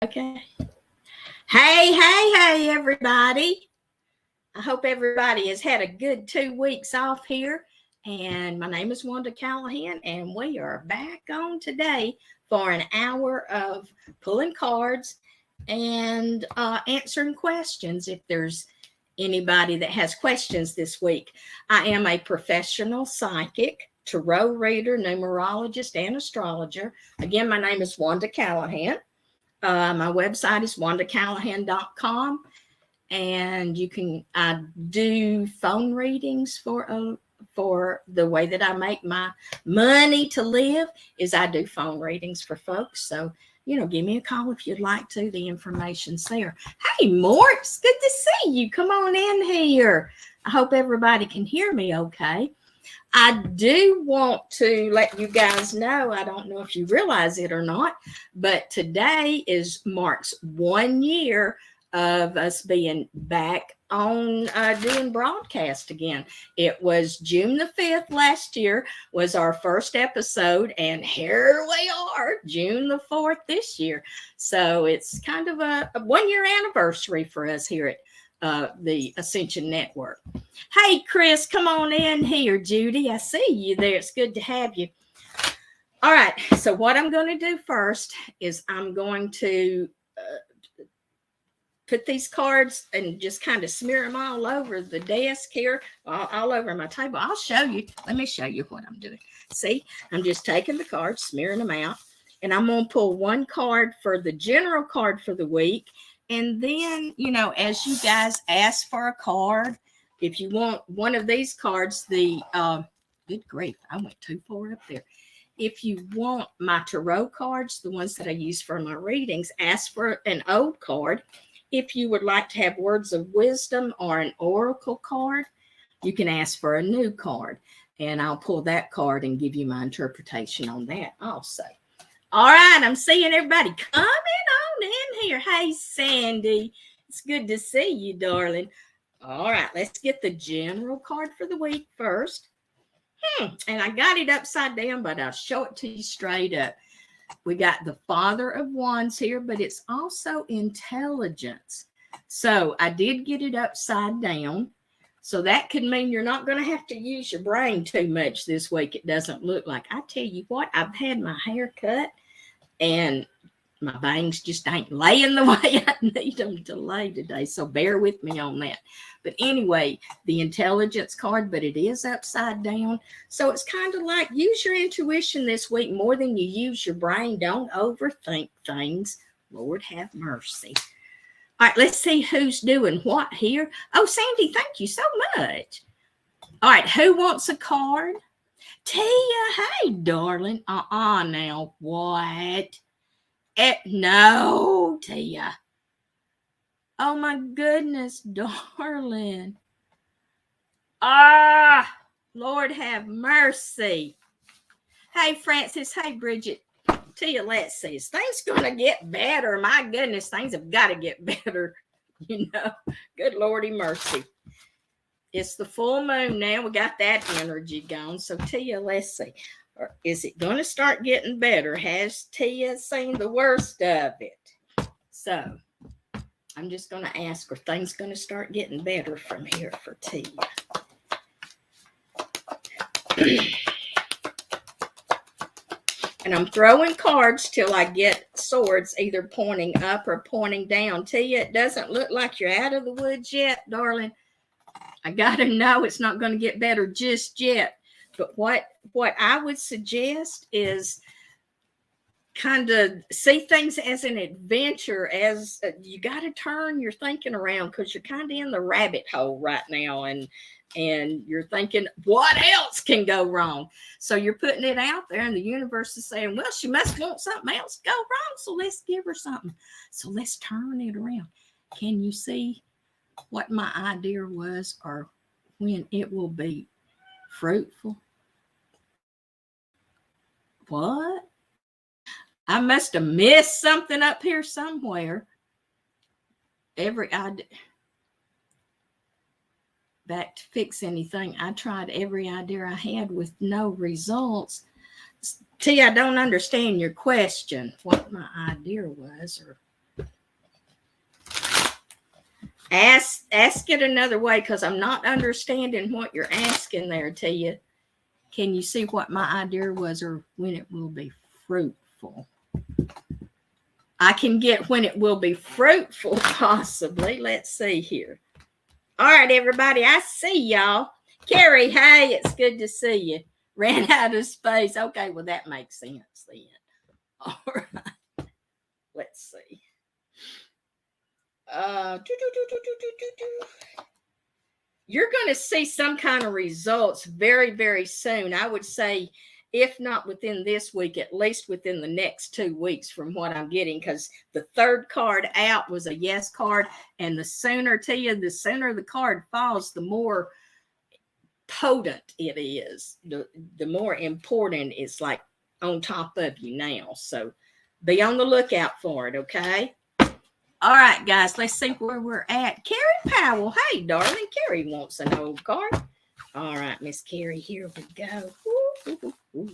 Okay. Hey, everybody. I hope everybody has had a good 2 weeks off here. And my name is Wanda Callahan, and we are back on today for an hour of pulling cards and answering questions if there's anybody that has questions this week. I am a professional psychic, tarot reader, numerologist, and astrologer. Again, my name is Wanda Callahan. My website is wandacallahan.com, and I do phone readings for the way that I make my money to live is I do phone readings for folks. So, give me a call if you'd like to. The information's there. Hey, Mort, it's good to see you. Come on in here. I hope everybody can hear me okay. I do want to let you guys know, I don't know if you realize it or not, but today marks 1 year of us being back on doing broadcast again. It was June the 5th last year was our first episode, and here we are, June the 4th this year. So it's kind of a 1 year anniversary for us here at the Ascension Network. Hey, Chris, come on in here. Judy, I see you there. It's good to have you. All right, so what I'm going to do first is I'm going to put these cards and just kind of smear them all over the desk here, all over my table. I'll show you. Let me show you what I'm doing. See, I'm just taking the cards, smearing them out, and I'm going to pull one card for the general card for the week. And then, as you guys ask for a card, if you want one of these cards, good grief, I went too far up there. If you want my tarot cards, the ones that I use for my readings, ask for an old card. If you would like to have words of wisdom or an oracle card, you can ask for a new card. And I'll pull that card and give you my interpretation on that also. All right, I'm seeing everybody coming on in here. Hey, Sandy, it's good to see you, darling. All right, let's get the general card for the week first. And I got it upside down, but I'll show it to you straight up. We got the Father of Wands here, but it's also intelligence. So I did get it upside down. So that could mean you're not going to have to use your brain too much this week. It doesn't look like. I tell you what, I've had my hair cut and my bangs just ain't laying the way I need them to lay today. So bear with me on that. But anyway, the intelligence card, but it is upside down. So it's kind of like use your intuition this week more than you use your brain. Don't overthink things. Lord have mercy. All right, let's see who's doing what here. Oh, Sandy, thank you so much. All right, who wants a card? Tia, hey, darling. Now, what? No, Tia. Oh, my goodness, darling. Lord have mercy. Hey, Francis. Hey, Bridget. Tia, let's see. Is things going to get better? My goodness, things have got to get better. Good Lordy mercy. It's the full moon now. We got that energy gone. So, Tia, let's see. Or is it going to start getting better? Has Tia seen the worst of it? So, I'm just going to ask, are things going to start getting better from here for Tia? And I'm throwing cards till I get swords either pointing up or pointing down. Tia, it doesn't look like you're out of the woods yet, darling. I got to know it's not going to get better just yet. But what I would suggest is kind of see things as an adventure, as you got to turn your thinking around because you're kind of in the rabbit hole right now, and you're thinking, what else can go wrong? So you're putting it out there, and the universe is saying, well, she must want something else to go wrong, so let's give her something. So let's turn it around. Can you see what my idea was, or when it will be fruitful? What? I must have missed something up here somewhere. Every idea. Back to fix anything. I tried every idea I had with no results. T, I don't understand your question. What my idea was, or Ask it another way, because I'm not understanding what you're asking there, Tia. Can you see what my idea was, or when it will be fruitful? I can get when it will be fruitful, possibly. Let's see here. All right, everybody, I see y'all. Carrie, hey, it's good to see you. Ran out of space. Okay, well, that makes sense then. All right, let's see. You're going to see some kind of results very, very soon. I would say, if not within this week, at least within the next 2 weeks from what I'm getting, because the third card out was a yes card. And the sooner, Tia, the sooner the card falls, the more potent it is, the more important it's like on top of you now. So be on the lookout for it, okay? All right, guys, let's see where we're at. Carrie Powell. Hey, darling. Carrie wants an old card. All right, Miss Carrie, here we go. Ooh.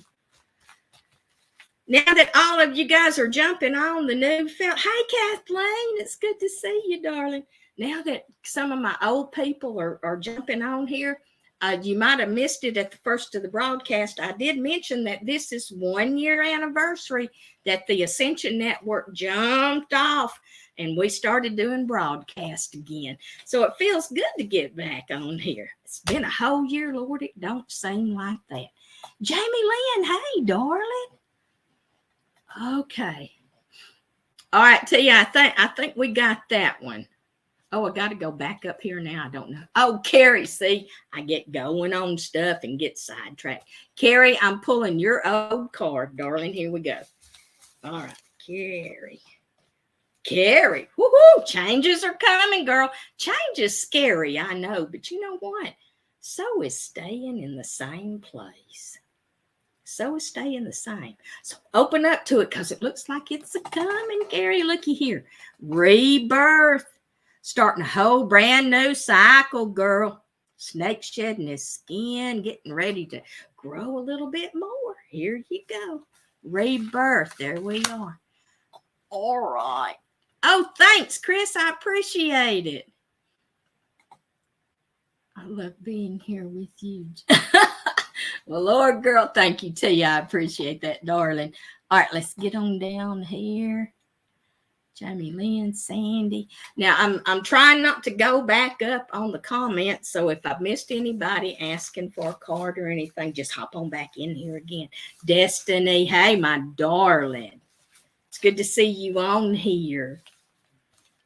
Now that all of you guys are jumping on the new film. Hey, Kathleen, it's good to see you, darling. Now that some of my old people are jumping on here, you might have missed it at the first of the broadcast. I did mention that this is 1 year anniversary that the Ascension Network jumped off and we started doing broadcast again. So it feels good to get back on here. It's been a whole year, Lord. It don't seem like that. Jamie Lynn, hey, darling. Okay. All right, Tia, I think we got that one. Oh, I got to go back up here now. I don't know. Oh, Carrie, see, I get going on stuff and get sidetracked. Carrie, I'm pulling your old card, darling. Here we go. All right, Carrie. Carrie, woohoo, changes are coming, girl. Change is scary, I know, but you know what? So is staying in the same place. So is staying the same. So open up to it, because it looks like it's a coming, Carrie. Looky here. Rebirth. Starting a whole brand new cycle, girl. Snake shedding his skin, getting ready to grow a little bit more. Here you go. Rebirth. There we are. All right. Oh, thanks, Chris. I appreciate it. I love being here with you. Well, Lord, girl, thank you, Tia. I appreciate that, darling. All right, let's get on down here. Jamie Lynn, Sandy. Now, I'm trying not to go back up on the comments, so if I've missed anybody asking for a card or anything, just hop on back in here again. Destiny, hey, my darling. It's good to see you on here.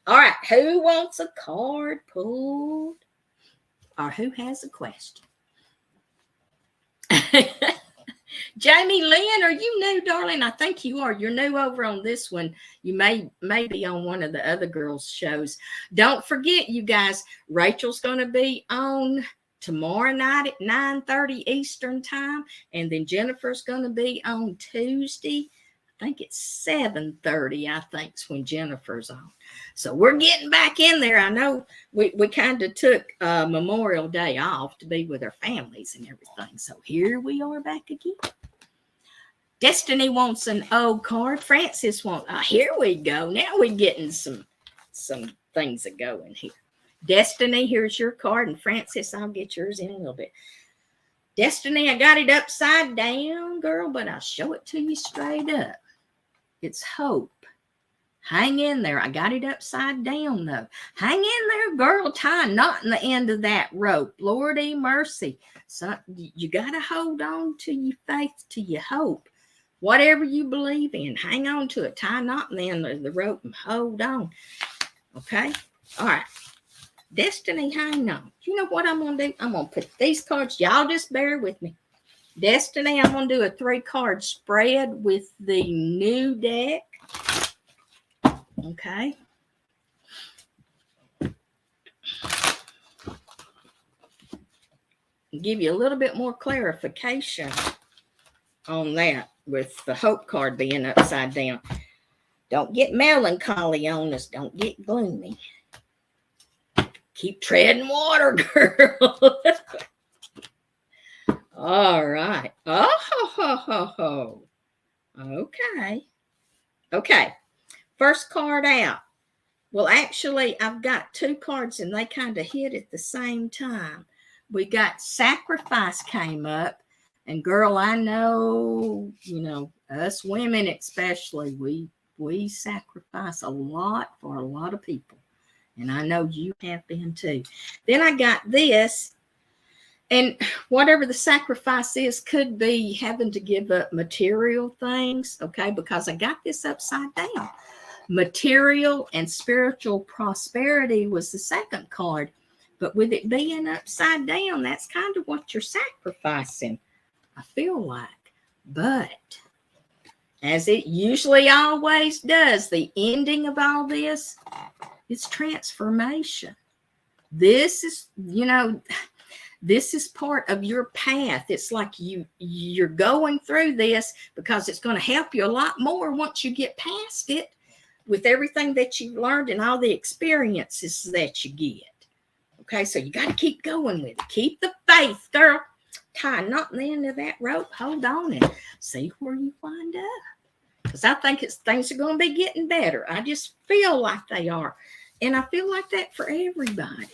All right, who wants a card pulled? Or who has a question? Jamie Lynn, are you new, darling? I think you are. You're new over on this one. You may be on one of the other girls' shows. Don't forget, you guys, Rachel's going to be on tomorrow night at 9:30 Eastern time, and then Jennifer's going to be on Tuesday. I think it's 7:30, I think, is when Jennifer's on. So we're getting back in there. I know we kind of took Memorial Day off to be with our families and everything. So here we are back again. Destiny wants an old card. Francis wants, here we go. Now we're getting some things that go in here. Destiny, here's your card. And Francis, I'll get yours in a little bit. Destiny, I got it upside down, girl, but I'll show it to you straight up. It's hope. Hang in there. I got it upside down, though. Hang in there, girl. Tie a knot in the end of that rope. Lordy mercy. So you got to hold on to your faith, to your hope. Whatever you believe in, hang on to it. Tie a knot in the end of the rope and hold on. Okay? All right. Destiny, hang on. You know what I'm going to do? I'm going to put these cards. Y'all just bear with me. Destiny, I'm going to do a 3-card spread with the new deck. Okay. Give you a little bit more clarification on that with the hope card being upside down. Don't get melancholy on us. Don't get gloomy. Keep treading water, girl. All right. Oh. Okay. First card out. Well, actually, I've got two cards and they kind of hit at the same time. We got sacrifice came up. And girl, I know, us women especially, we sacrifice a lot for a lot of people. And I know you have been too. Then I got this. And whatever the sacrifice is, could be having to give up material things, okay? Because I got this upside down. Material and spiritual prosperity was the second card. But with it being upside down, that's kind of what you're sacrificing, I feel like. But as it usually always does, the ending of all this is transformation. This is, this is part of your path. It's like you're going through this because it's going to help you a lot more once you get past it with everything that you've learned and all the experiences that you get. Okay, so you got to keep going with it. Keep the faith, girl. Tie a knot in the end of that rope. Hold on and see where you wind up. Because I think things are going to be getting better. I just feel like they are. And I feel like that for everybody.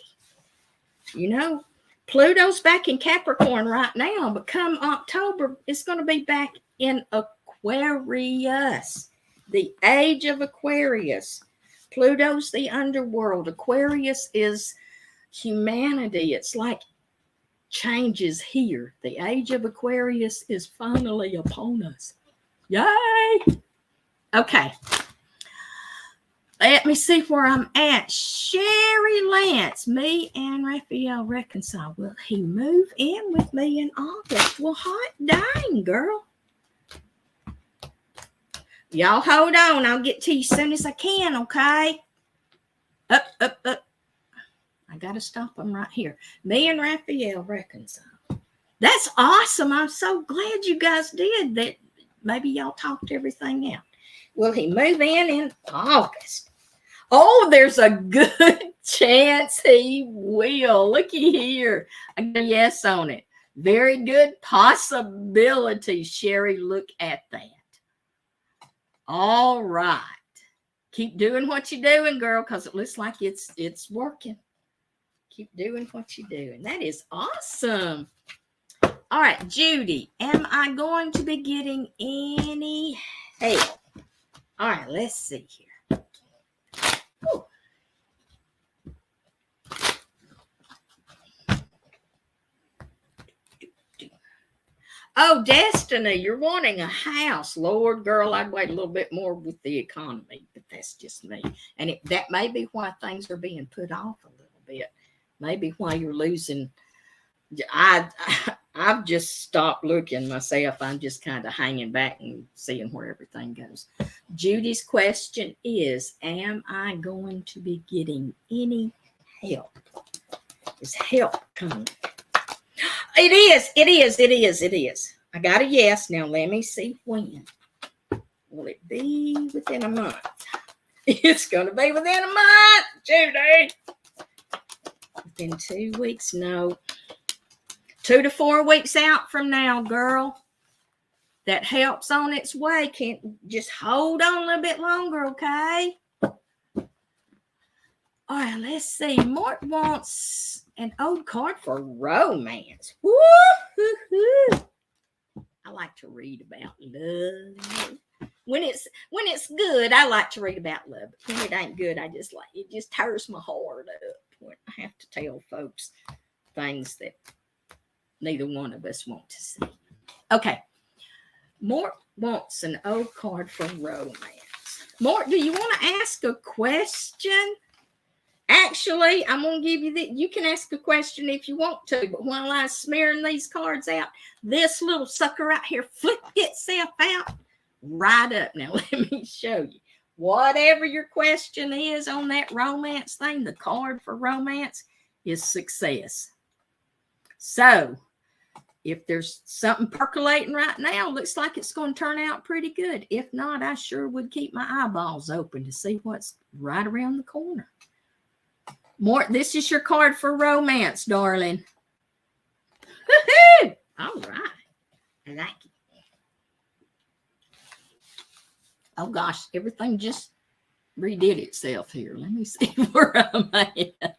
Pluto's back in Capricorn right now, but come October, it's going to be back in Aquarius, the age of Aquarius. Pluto's the underworld. Aquarius is humanity. It's like changes here. The age of Aquarius is finally upon us. Yay! Okay. Let me see where I'm at. Sherry Lance, me and Raphael reconcile. Will he move in with me in August? Well, hot dang, girl. Y'all hold on. I'll get to you as soon as I can, okay? Up. I got to stop them right here. Me and Raphael reconcile. That's awesome. I'm so glad you guys did that. Maybe y'all talked everything out. Will he move in August? Oh, there's a good chance he will. Looky here. I got a yes on it. Very good possibility, Sherry. Look at that. All right. Keep doing what you're doing, girl, because it looks like it's working. Keep doing what you're doing. That is awesome. All right, Judy, am I going to be getting any help? All right, let's see here. Ooh. Oh, Destiny, you're wanting a house. Lord, girl, I'd wait a little bit more with the economy, but that's just me. And that may be why things are being put off a little bit. Maybe why you're losing. I've just stopped looking myself. I'm just kind of hanging back and seeing where everything goes. Judy's question is, am I going to be getting any help? Is help coming? It is. I got a yes. Now let me see when. Will it be within a month? It's going to be within a month, Judy. Within 2 weeks? No. 2 to 4 weeks out from now, girl. That help's on its way. Can't just hold on a little bit longer, okay? All right, let's see. Mort wants an old card for romance. Woo-hoo-hoo. I like to read about love. When it's good, I like to read about love. But when it ain't good, it just tears my heart up when I have to tell folks things that neither one of us want to see. Okay. Mort wants an old card for romance. Mort, do you want to ask a question? Actually, I'm going to give you that. You can ask a question if you want to, but while I'm smearing these cards out, this little sucker right here flipped itself out right up. Now, let me show you. Whatever your question is on that romance thing, the card for romance is success. So, if there's something percolating right now, looks like it's going to turn out pretty good. If not, I sure would keep my eyeballs open to see what's right around the corner. Mort, this is your card for romance, darling. Woo-hoo! All right. I like it. Oh, gosh. Everything just redid itself here. Let me see where I'm at.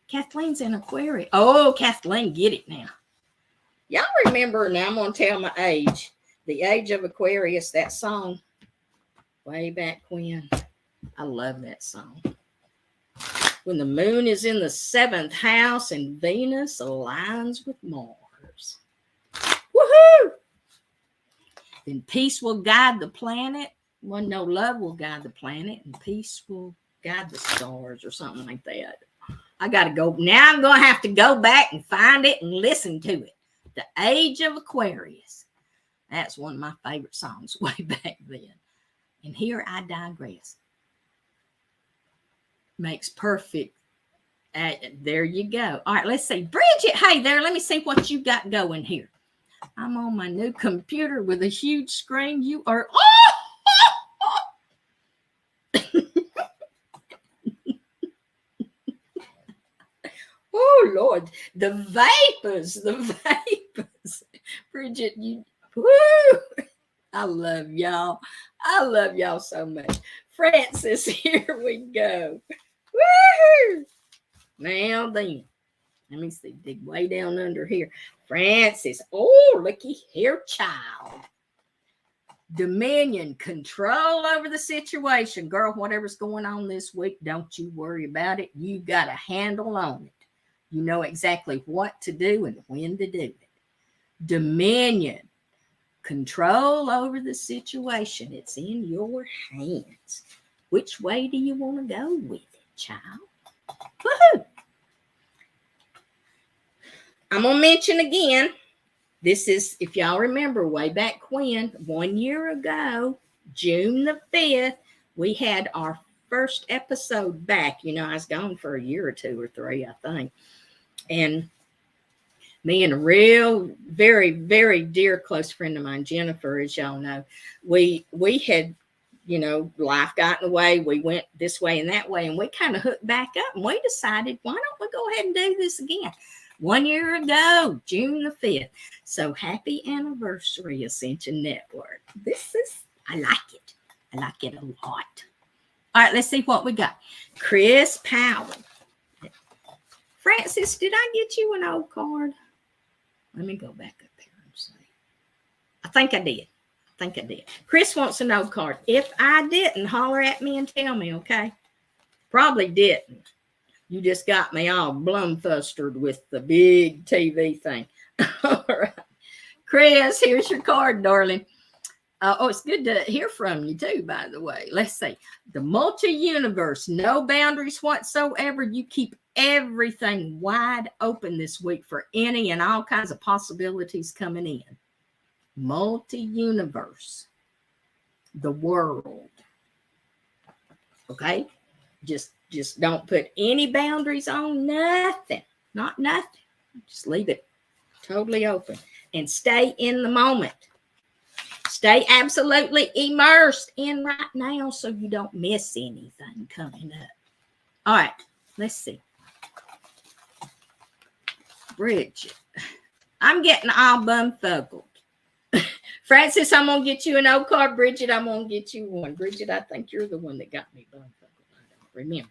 Kathleen's in Aquarius. Oh, Kathleen, get it now. Y'all remember, now I'm going to tell my age. The Age of Aquarius, that song. Way back when. I love that song. When the moon is in the 7th house and Venus aligns with Mars. Woohoo! Then peace will guide the planet. Well, no, love will guide the planet, and peace will guide the stars, or something like that. I got to go. Now I'm going to have to go back and find it and listen to it. The Age of Aquarius. That's one of my favorite songs way back then. And here I digress. Makes perfect. There you go. All right, let's see. Bridget, hey there. Let me see what you got going here. I'm on my new computer with a huge screen. You are. Oh, Lord. The vapors. Bridget, you. Woo! I love y'all. I love y'all so much. Francis, here we go. Woo! Now then. Let me see. Dig way down under here. Francis. Oh, looky here, child. Dominion. Control over the situation. Girl, whatever's going on this week, don't you worry about it. You got a handle on it. You know exactly what to do and when to do it. Dominion. Control over the situation. It's in your hands. Which way do you want to go with it, child? Woohoo! I'm going to mention again, this is, if y'all remember, way back when, 1 year ago, June the 5th, we had our first episode back. You know, I was gone for a year or 2 or 3, I think. And me and a real, very, very dear close friend of mine, Jennifer, as y'all know, we had, you know, life got in the way. We went this way and that way, and we kind of hooked back up, and we decided, why don't we go ahead and do this again? 1 year ago, June the 5th. So happy anniversary, Ascension Network. I like it. I like it a lot. All right, let's see what we got. Chris Powell. Francis, did I get you an old card? Let me go back up here and see. I think I did. Chris wants an old card. If I didn't, holler at me and tell me, okay? Probably didn't. You just got me all blumfustered with the big TV thing. All right. Chris, here's your card, darling. It's good to hear from you, too, by the way. Let's see. The multi-universe, no boundaries whatsoever. You keep everything wide open this week for any and all kinds of possibilities coming in. Multi-universe. The world. Okay? Just don't put any boundaries on nothing. Not nothing. Just leave it totally open. And stay in the moment. Stay absolutely immersed in right now so you don't miss anything coming up. All right. Let's see. Bridget. I'm getting all bumfuzzled. Francis, I'm going to get you an old card. Bridget, I'm going to get you one. Bridget, I think you're the one that got me bumfuzzled. I don't remember.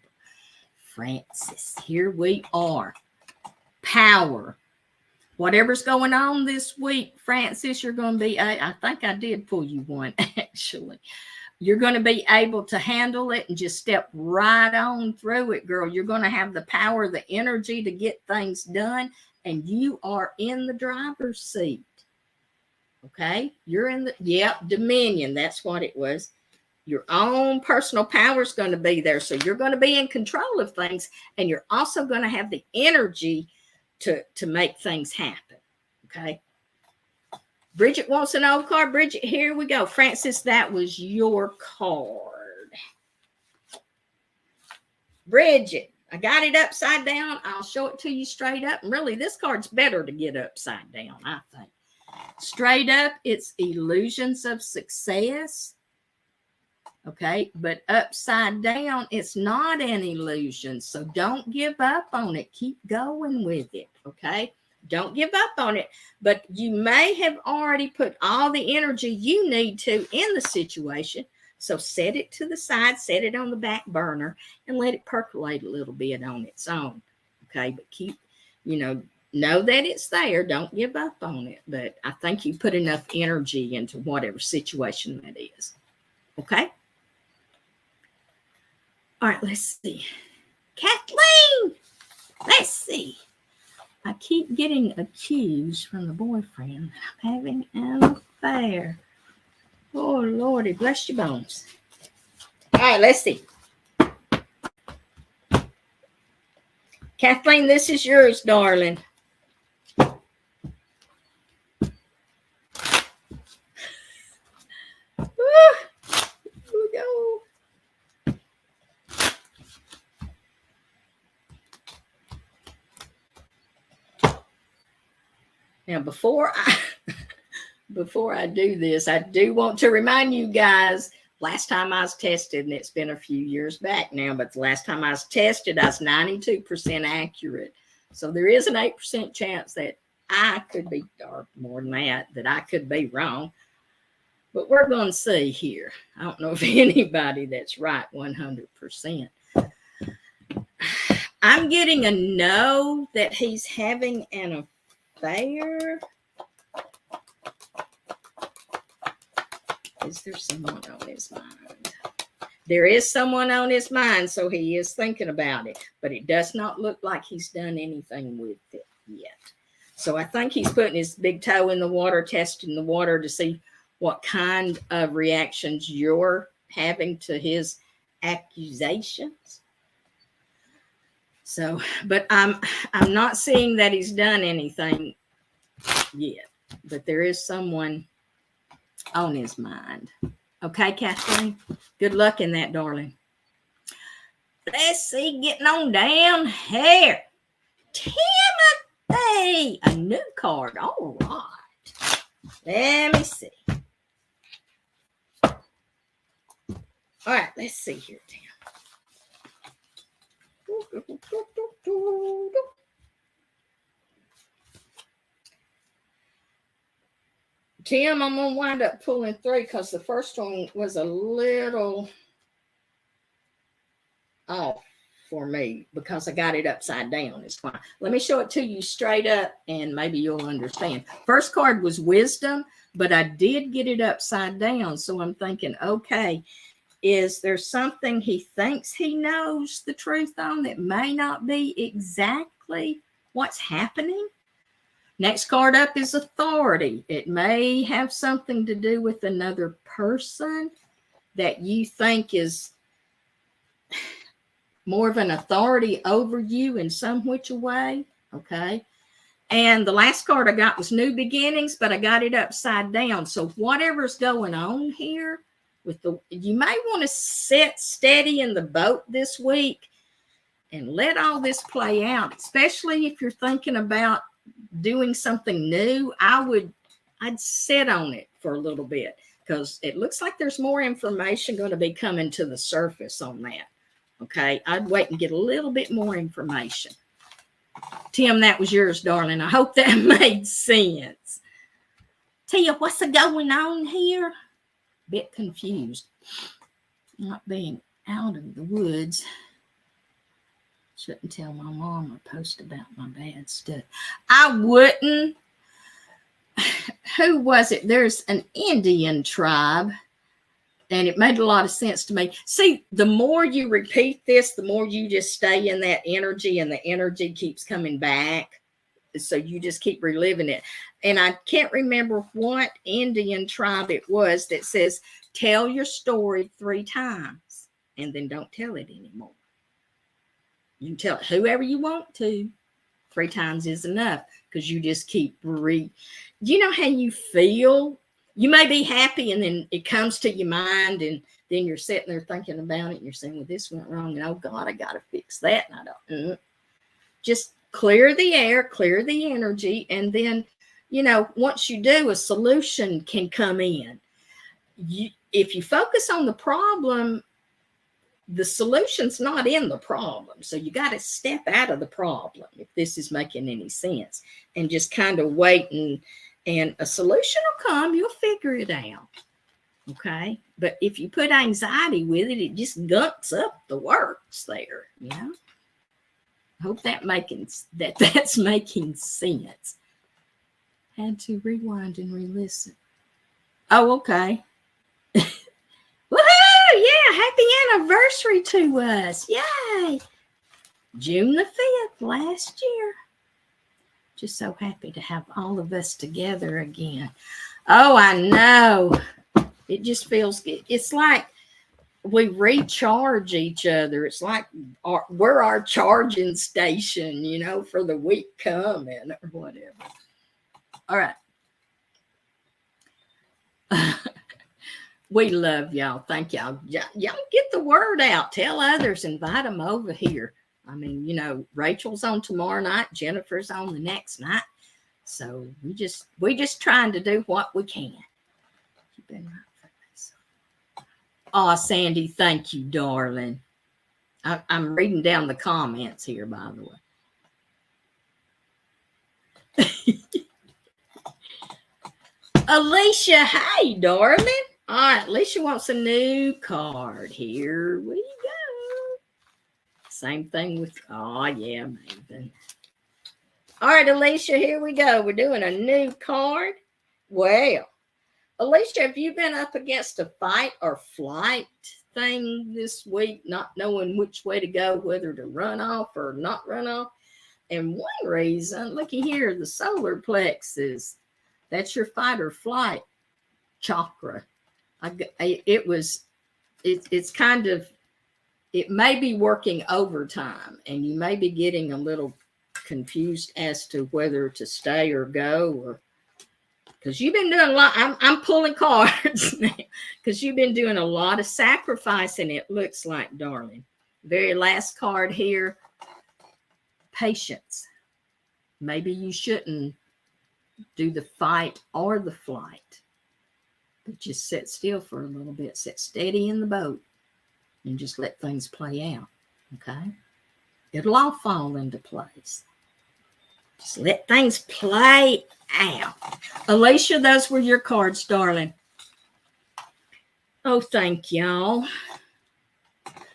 Francis, here we are. Power. Whatever's going on this week, Francis, you're going to be, I think I did pull you one, actually. You're going to be able to handle it and just step right on through it, girl. You're going to have the power, the energy to get things done, and you are in the driver's seat. Okay? You're in the, Dominion. That's what it was. Your own personal power is going to be there. So you're going to be in control of things, and you're also going to have the energy to make things happen. Okay? Bridget wants an old card. Bridget, here we go. Francis, that was your card. Bridget, I got it upside down. I'll show it to you straight up. And really, this card's better to get upside down, I think. Straight up, it's illusions of success. Okay, but upside down, it's not an illusion. So don't give up on it. Keep going with it. Okay, don't give up on it. But you may have already put all the energy you need to in the situation. So set it to the side, set it on the back burner, and let it percolate a little bit on its own. Okay, but keep, know that it's there. Don't give up on it. But I think you put enough energy into whatever situation that is. Okay? All right, let's see. Kathleen, let's see. I keep getting accused from the boyfriend that I'm having an affair. Oh, Lordy, bless your bones. All right, let's see. Kathleen, this is yours, darling. Here we go. Now, before I do this, I do want to remind you guys, last time I was tested, and it's been a few years back now, but the last time I was tested, I was 92% accurate. So there is an 8% chance that I could be, or more than that I could be wrong. But we're going to see here. I don't know if anybody that's right 100%. I'm getting a no that he's having an affair. Is there someone on his mind? There is someone on his mind, so he is thinking about it. But it does not look like he's done anything with it yet. So I think he's putting his big toe in the water, testing the water to see what kind of reactions you're having to his accusations. So, but I'm not seeing that he's done anything yet. But there is someone on his mind. Okay, Kathleen? Good luck in that, darling. Let's see, getting on down here. Timothy! A new card. All right. Let me see. All right, let's see here, Tim. Tim, I'm going to wind up pulling 3 because the first one was a little off for me because I got it upside down. It's fine. Let me show it to you straight up and maybe you'll understand. First card was wisdom, but I did get it upside down. So I'm thinking, okay, is there something he thinks he knows the truth on that may not be exactly what's happening? Next card up is authority. It may have something to do with another person that you think is more of an authority over you in some which way. Okay. And the last card I got was new beginnings, but I got it upside down. So whatever's going on here with you may want to sit steady in the boat this week and let all this play out, especially if you're thinking about doing something new. I'd sit on it for a little bit because it looks like there's more information going to be coming to the surface on that. Okay, I'd wait and get a little bit more information. Tim, that was yours, darling. I hope that made sense. Tia, what's going on here? Bit confused. Not being out of the woods. Shouldn't tell my mom or post about my bad stuff. I wouldn't. Who was it? There's an Indian tribe, and it made a lot of sense to me. See, the more you repeat this, the more you just stay in that energy, and the energy keeps coming back. So you just keep reliving it. And I can't remember what Indian tribe it was that says, tell your story 3 times, and then don't tell it anymore. You can tell it whoever you want to. 3 times is enough because you just keep you know how you feel? You may be happy and then it comes to your mind and then you're sitting there thinking about it and you're saying, well, this went wrong. And oh God, I got to fix that. And I don't. Just clear the air, clear the energy. And then, once you do, a solution can come in. If you focus on the problem, the solution's not in the problem. So you got to step out of the problem, if this is making any sense, and just kind of wait and a solution will come. You'll figure it out. Okay. But if you put anxiety with it, it just gunks up the works there, you know. Hope that's making sense. Had to rewind and re-listen. Oh, okay. Woohoo! Yeah, happy anniversary to us. Yay! June the 5th last year. Just so happy to have all of us together again. Oh, I know. It just feels good. It's like we recharge each other. It's like we're our charging station, you know, for the week coming or whatever. All right. We love y'all. Thank y'all. Y'all get the word out. Tell others. Invite them over here. I mean, you know, Rachel's on tomorrow night. Jennifer's on the next night. So we just trying to do what we can. You've been right for this. Oh, Sandy, thank you, darling. I'm reading down the comments here, by the way. Alicia, hey, darling. All right, Alicia wants a new card. Here we go. Same thing with, oh, yeah, Maven. All right, Alicia, here we go. We're doing a new card. Well, Alicia, have you been up against a fight or flight thing this week, not knowing which way to go, whether to run off or not run off? And one reason, looky here, the solar plexus, that's your fight or flight chakra. It's kind of, it may be working overtime, and you may be getting a little confused as to whether to stay or go, or because you've been doing a lot. I'm pulling cards now because you've been doing a lot of sacrificing, it looks like, darling. Very last card here, patience. Maybe you shouldn't do the fight or the flight, but just sit still for a little bit, sit steady in the boat, and just let things play out. Okay, it'll all fall into place. Just let things play out. Alicia, those were your cards, darling. Oh, thank y'all.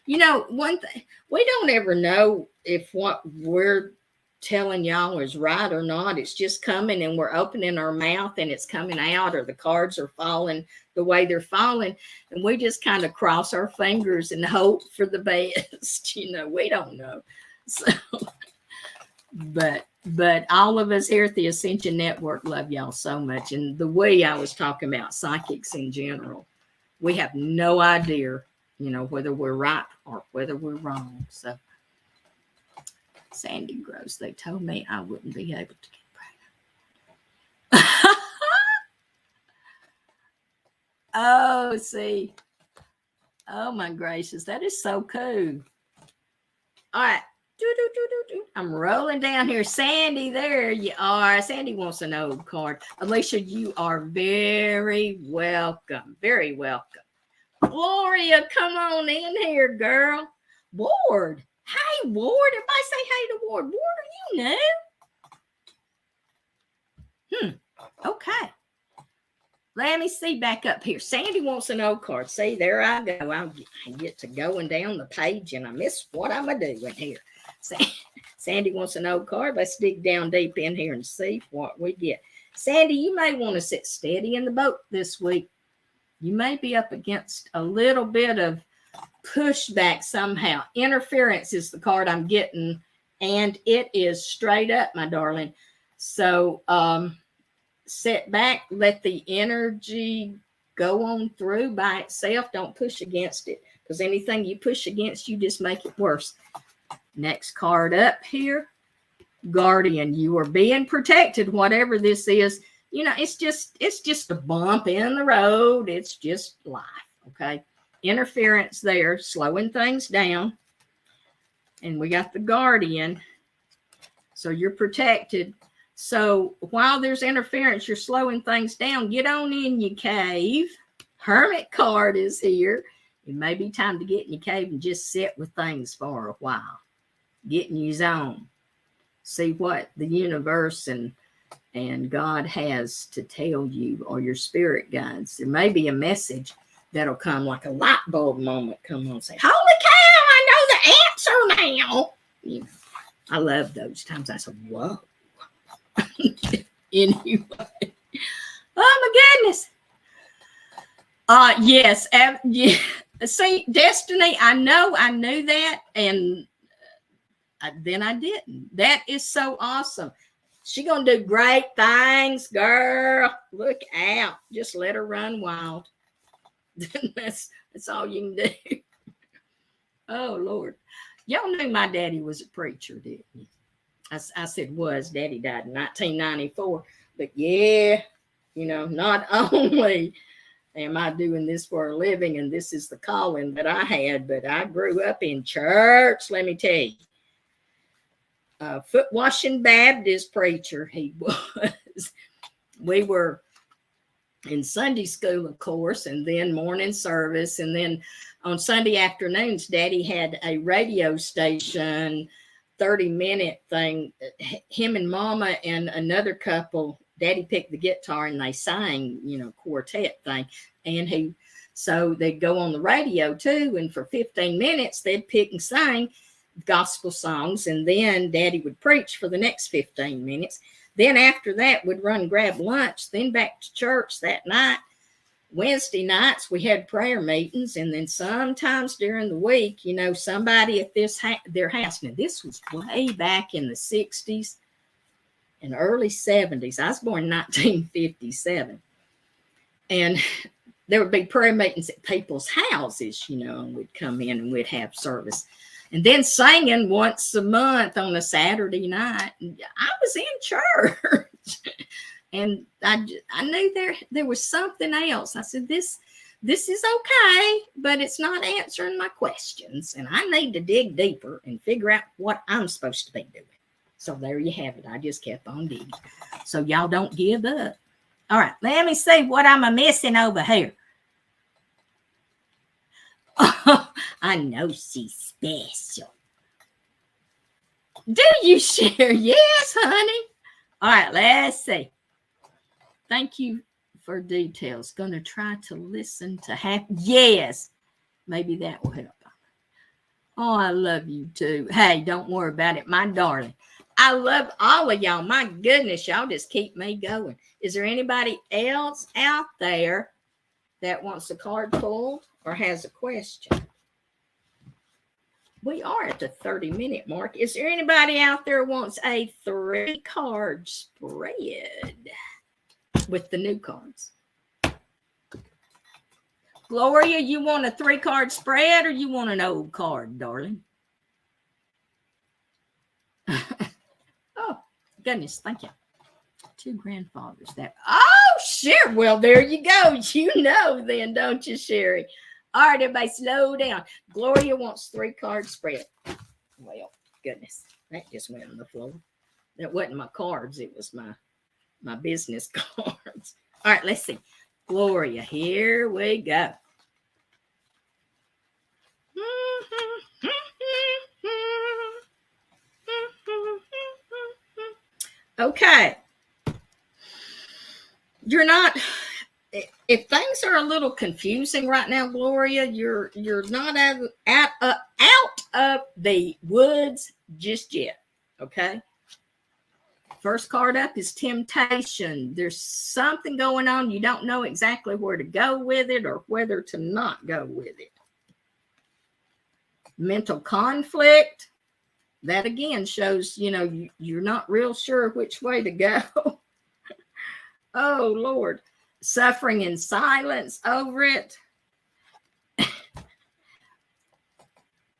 You know, one thing, we don't ever know if what we're telling y'all is right or not. It's just coming, and we're opening our mouth and it's coming out, or the cards are falling the way they're falling, and we just kind of cross our fingers and hope for the best. You know, we don't know. So but all of us here at the Ascension Network love y'all so much. And the way I was talking about psychics in general, we have no idea, you know, whether we're right or whether we're wrong. So Sandy Gross, they told me I wouldn't be able to get pregnant. Oh, see. Oh, my gracious. That is so cool. All right. I'm rolling down here. Sandy, there you are. Sandy wants an old card. Alicia, you are very welcome. Very welcome. Gloria, come on in here, girl. Ward. Hey, Ward. Everybody say hey to Ward. Ward, are you new? Okay. Let me see back up here. Sandy wants an old card. See, there I go. I get to going down the page, and I miss what I'm doing here. Sandy wants an old card. Let's dig down deep in here and see what we get. Sandy, you may want to sit steady in the boat this week. You may be up against a little bit of pushback somehow. Interference is the card I'm getting, and it is straight up, my darling. So sit back, let the energy go on through by itself. Don't push against it, because anything you push against, you just make it worse. Next card up here, Guardian. You are being protected, whatever this is. You know, it's just a bump in the road. It's just life, okay? Interference there, slowing things down. And we got the Guardian. So you're protected. So while there's interference, you're slowing things down. Get on in your cave. Hermit card is here. It may be time to get in your cave and just sit with things for a while. Get in your zone. See what the universe and and God has to tell you, or your spirit guides. There may be a message that'll come like a light bulb moment. Come on, say, "Holy cow, I know the answer now." You know, I love those times. I said, "Whoa." Anyway, oh my goodness. Yes, yeah. See, Destiny, I knew that, and then I didn't. That is so awesome. She gonna do great things, girl. Look out. Just let her run wild. that's all you can do. Oh Lord. Y'all knew my daddy was a preacher, didn't you? I said was. Daddy died in 1994. But yeah, not only am I doing this for a living and this is the calling that I had, but I grew up in church, let me tell you. Foot washing Baptist preacher he was. We were in Sunday school, of course, and then morning service, and then on Sunday afternoons Daddy had a radio station 30-minute thing. Him and Mama and another couple, Daddy picked the guitar and they sang, quartet thing, and so they'd go on the radio too, and for 15 minutes they'd pick and sing gospel songs, and then Daddy would preach for the next 15 minutes. Then after that, we'd run and grab lunch, then back to church that night. Wednesday nights, we had prayer meetings, and then sometimes during the week, somebody at their house. Now, this was way back in the 60s and early 70s. I was born in 1957. And there would be prayer meetings at people's houses, and we'd come in and we'd have service. And then singing once a month on a Saturday night. I was in church, and I knew there was something else. I said, this is okay, but it's not answering my questions, and I need to dig deeper and figure out what I'm supposed to be doing. So there you have it. I just kept on digging. So y'all don't give up. All right, let me see what I'm missing over here. I know she's special. Do you share? Yes, honey. All right, let's see. Thank you for details. Going to try to listen to half. Yes, maybe that will help. Oh, I love you too. Hey, don't worry about it, my darling. I love all of y'all. My goodness, y'all just keep me going. Is there anybody else out there that wants a card pulled or has a question? We are at the 30-minute mark. Is there anybody out there who wants a 3-card spread with the new cards? Gloria, you want a 3-card spread or you want an old card, darling? Oh, goodness, thank you. 2 grandfathers there. Oh, sure. Well, there you go. You know then, don't you, Sherry? All right, everybody, slow down. Gloria wants 3-card spread. Well, goodness, that just went on the floor. That wasn't my cards. It was my business cards. All right, let's see. Gloria, here we go. Okay. You're not... If things are a little confusing right now, Gloria, you're not out of the woods just yet, okay? First card up is temptation. There's something going on. You don't know exactly where to go with it or whether to not go with it. Mental conflict. That again shows, you're not real sure which way to go. Oh, Lord. Suffering in silence over it.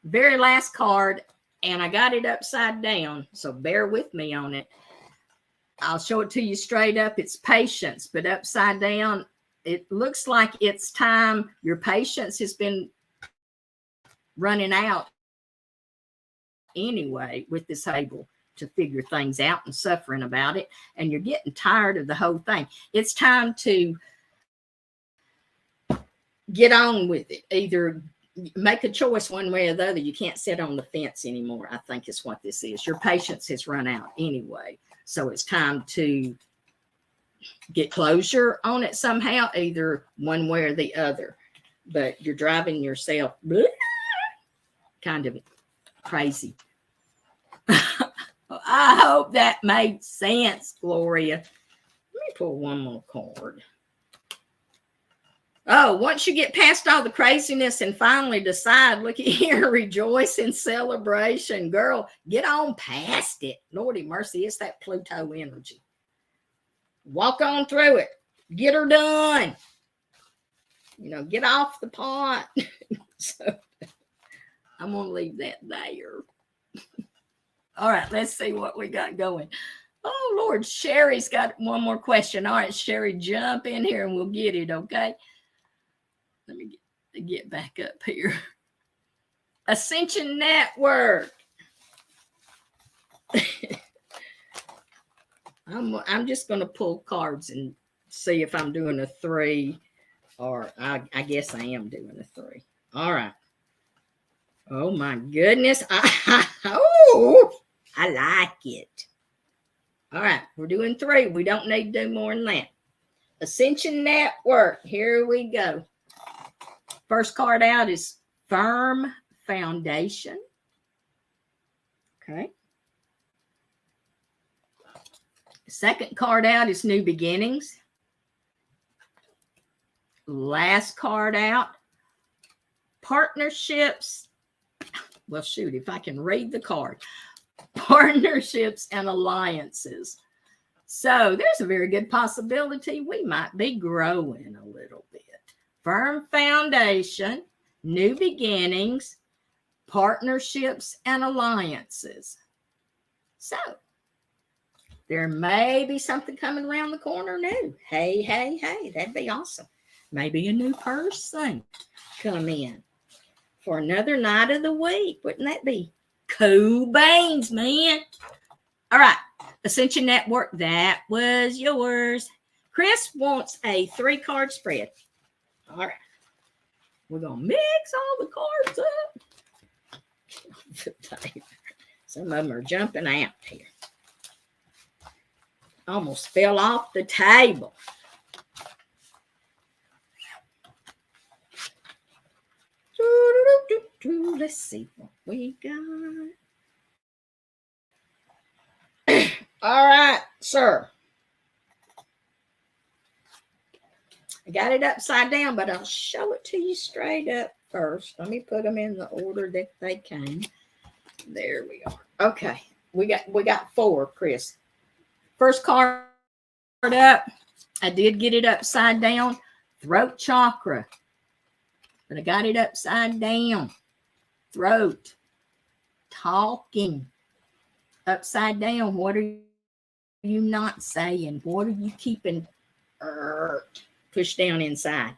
Very last card, and I got it upside down, so bear with me on it. I'll show it to you straight up. It's patience, but upside down, it looks like it's time. Your patience has been running out anyway with this able to figure things out and suffering about it, and you're getting tired of the whole thing. It's time to get on with it. Either make a choice one way or the other. You can't sit on the fence anymore, I think is what this is. Your patience has run out anyway, so it's time to get closure on it somehow, either one way or the other. But you're driving yourself kind of crazy. I hope that made sense, Gloria. Let me pull one more card. Oh, once you get past all the craziness and finally decide, look at here, rejoice in celebration. Girl, get on past it. Lordy mercy, it's that Pluto energy. Walk on through it. Get her done. You know, get off the pot. So I'm going to leave that there. All right, let's see what we got going. Oh, Lord, Sherry's got one more question. All right, Sherry, jump in here and we'll get it, okay? Let me get back up here. Ascension Network. I'm just going to pull cards and see if I'm doing a 3, or I guess I am doing a 3. All right. Oh, my goodness. Oh, I like it. All right. We're doing 3. We don't need to do more than that. Ascension Network. Here we go. First card out is Firm Foundation. Okay. Second card out is New Beginnings. Last card out, Partnerships. Well, shoot, if I can read the card. Partnerships and Alliances. So there's a very good possibility we might be growing a little bit. Firm Foundation, New Beginnings, Partnerships and Alliances. So there may be something coming around the corner new. Hey, hey, hey, that'd be awesome. Maybe a new person come in for another night of the week. Wouldn't that be cool beans, man? All right, Ascension Network, that was yours. Chris wants a 3-card spread. All right, we're going to mix all the cards up. Some of them are jumping out here. Almost fell off the table. Let's see what we got. All right, sir. I got it upside down, but I'll show it to you straight up first. Let me put them in the order that they came. There we are. Okay, we got 4, Chris. First card up. I did get it upside down. Throat chakra. But I got it upside down. Throat. Talking. Upside down. What are you not saying? What are you keeping pushed down inside?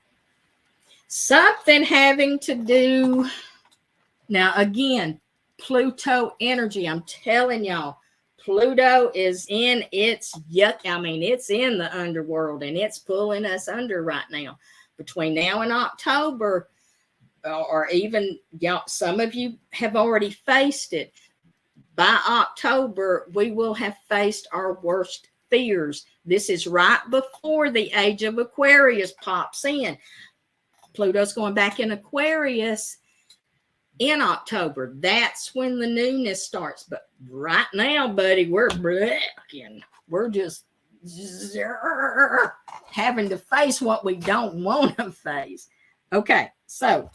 Something having to do. Now, again, Pluto energy. I'm telling y'all, Pluto is in its yuck. I mean, it's in the underworld and it's pulling us under right now. Between now and October, or even some of you have already faced it. By October, we will have faced our worst fears. This is right before the age of Aquarius pops in. Pluto's going back in Aquarius in October. That's when the newness starts. But right now, buddy, we're blacking. We're just having to face what we don't want to face. Okay, so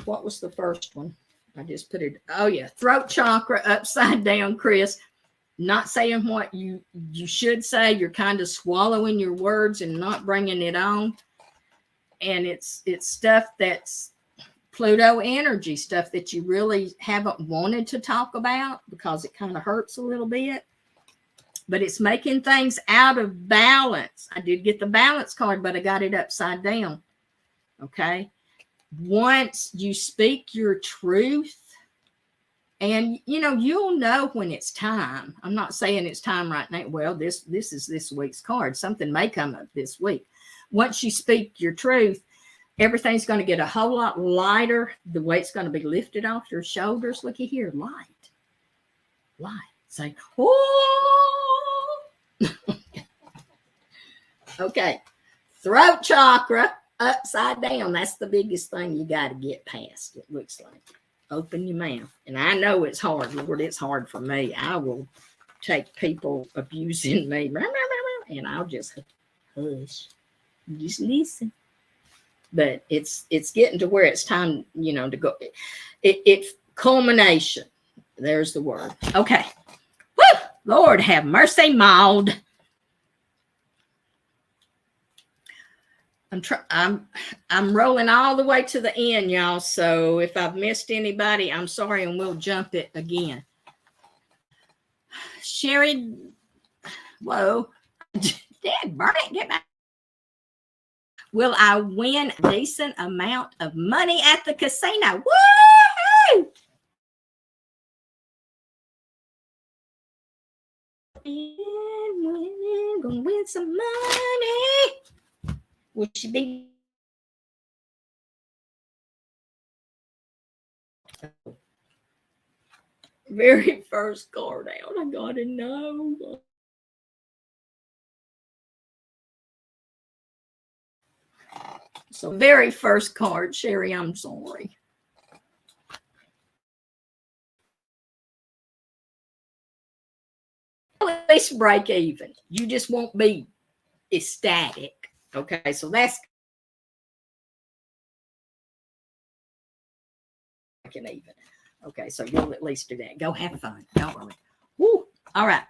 what was the first one? I just put it. Oh, yeah. Throat chakra upside down, Chris. Not saying what you should say. You're kind of swallowing your words and not bringing it on. And it's stuff that's Pluto energy, stuff that you really haven't wanted to talk about because it kind of hurts a little bit. But it's making things out of balance. I did get the balance card, but I got it upside down. Okay. Once you speak your truth, and you'll know when it's time. I'm not saying it's time right now. Well, this is this week's card. Something may come up this week. Once you speak your truth, everything's going to get a whole lot lighter. The weight's going to be lifted off your shoulders. Looky here, light. Say, oh. Okay. Throat chakra upside down. That's the biggest thing you got to get past, it looks like. Open your mouth. And I know it's hard, Lord. It's hard for me. I will take people abusing me, and I'll just hush. Just listen. But it's getting to where it's time, to go. It's culmination. There's the word. Okay. Woo! Lord have mercy, Maud. I'm rolling all the way to the end, y'all. So if I've missed anybody, I'm sorry, and we'll jump it again. Sherry, whoa, Dad, burn it, get back. Will I win a decent amount of money at the casino? Woo! Gonna win some money. Will she be? Very first card out. I gotta know. So very first card, Sherry, I'm sorry. At least break even. You just won't be ecstatic. Okay, so that's breaking even. Okay, so you'll at least do that. Go have fun. Don't worry. Woo. All right.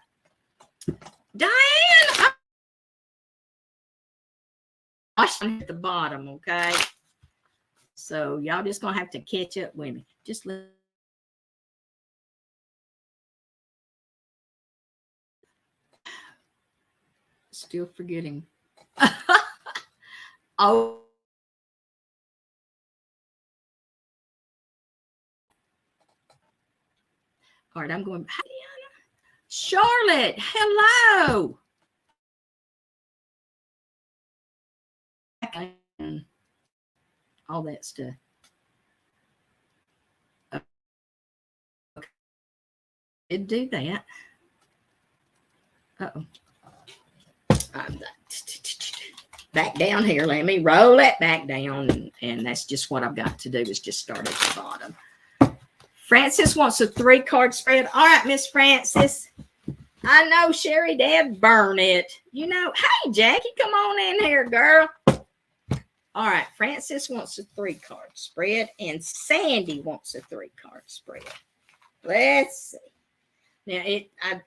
Diane, I'm at the bottom, okay? So y'all just gonna have to catch up with me. Just let still forgetting. Oh, all right, I'm going. Hi, Charlotte, hello. All that stuff. Okay. Did do that. Uh-oh. Back down here. Let me roll it back down. And that's just what I've got to do is just start at the bottom. Francis wants a 3-card spread. All right, Miss Francis. I know Sherry Dad burn it. Hey, Jackie, come on in here, girl. All right, Francis wants a 3-card spread, and Sandy wants a 3-card spread. Let's see. Now,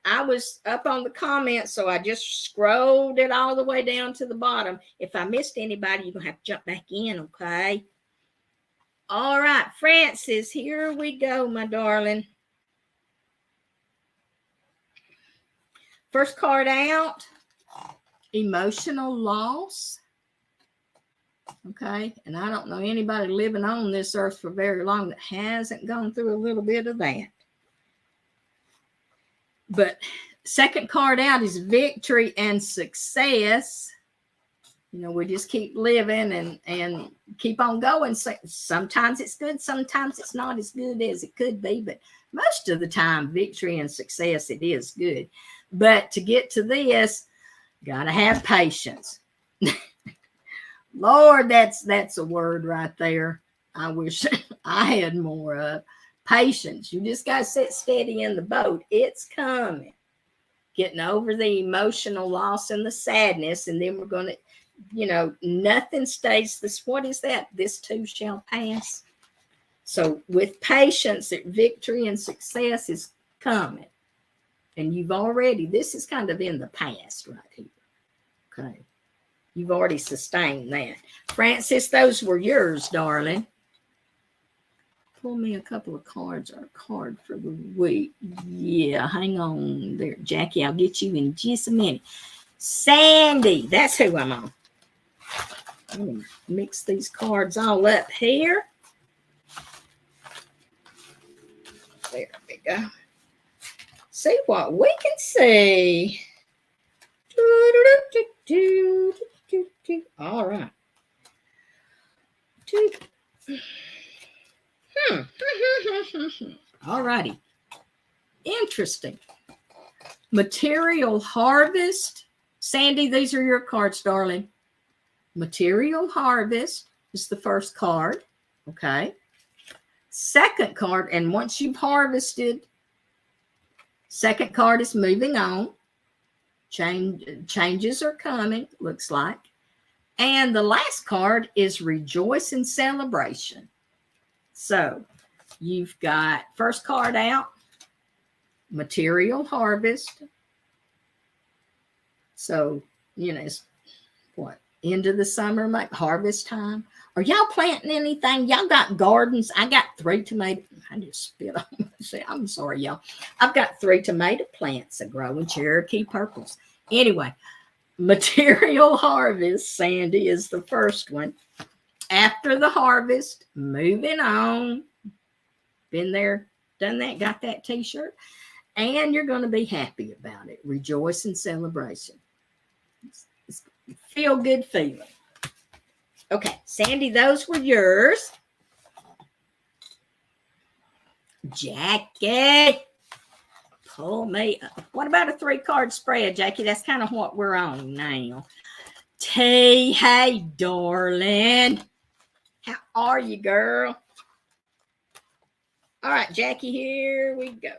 I was up on the comments, so I just scrolled it all the way down to the bottom. If I missed anybody, you're going to have to jump back in, okay? All right, Francis, here we go, my darling. First card out, emotional loss. Okay, and I don't know anybody living on this earth for very long that hasn't gone through a little bit of that. But second card out is victory and success. We just keep living and keep on going. Sometimes it's good, sometimes it's not as good as it could be, but most of the time, victory and success, it is good. But to get to this, gotta have patience. Lord, that's a word right there. I wish I had more of. Patience. You just got to sit steady in the boat. It's coming. Getting over the emotional loss and the sadness. And then we're going to, nothing stays this. What is that? This too shall pass. So with patience, victory and success is coming. And this is kind of in the past right here. Okay. You've already sustained that. Francis, those were yours, darling. Pull me a couple of cards or a card for the week. Yeah, hang on there, Jackie. I'll get you in just a minute. Sandy, that's who I'm on. I'm going to mix these cards all up here. There we go. See what we can see. All right. All righty. Interesting. Material harvest, Sandy, these are your cards, darling. Material harvest is the first card. Okay. Second card, and once you've harvested, second card is moving on. Changes are coming, looks like. And the last card is rejoice and celebration. So you've got first card out, material harvest. So, you know, it's what, end of the summer, like harvest time. Are y'all planting anything? Y'all got gardens? I got 3 tomato. I just spit on myself. I'm sorry, y'all. I've got 3 tomato plants that grow in Cherokee purples. Anyway, material harvest, Sandy, is the first one. After the harvest, moving on. Been there, done that, got that t-shirt. And you're going to be happy about it. Rejoice and celebration. It's feel good feeling. Okay, Sandy, those were yours. Jackie, pull me up. What about a 3-card spread, Jackie? That's kind of what we're on now. T, hey, darling. How are you, girl? All right, Jackie, here we go.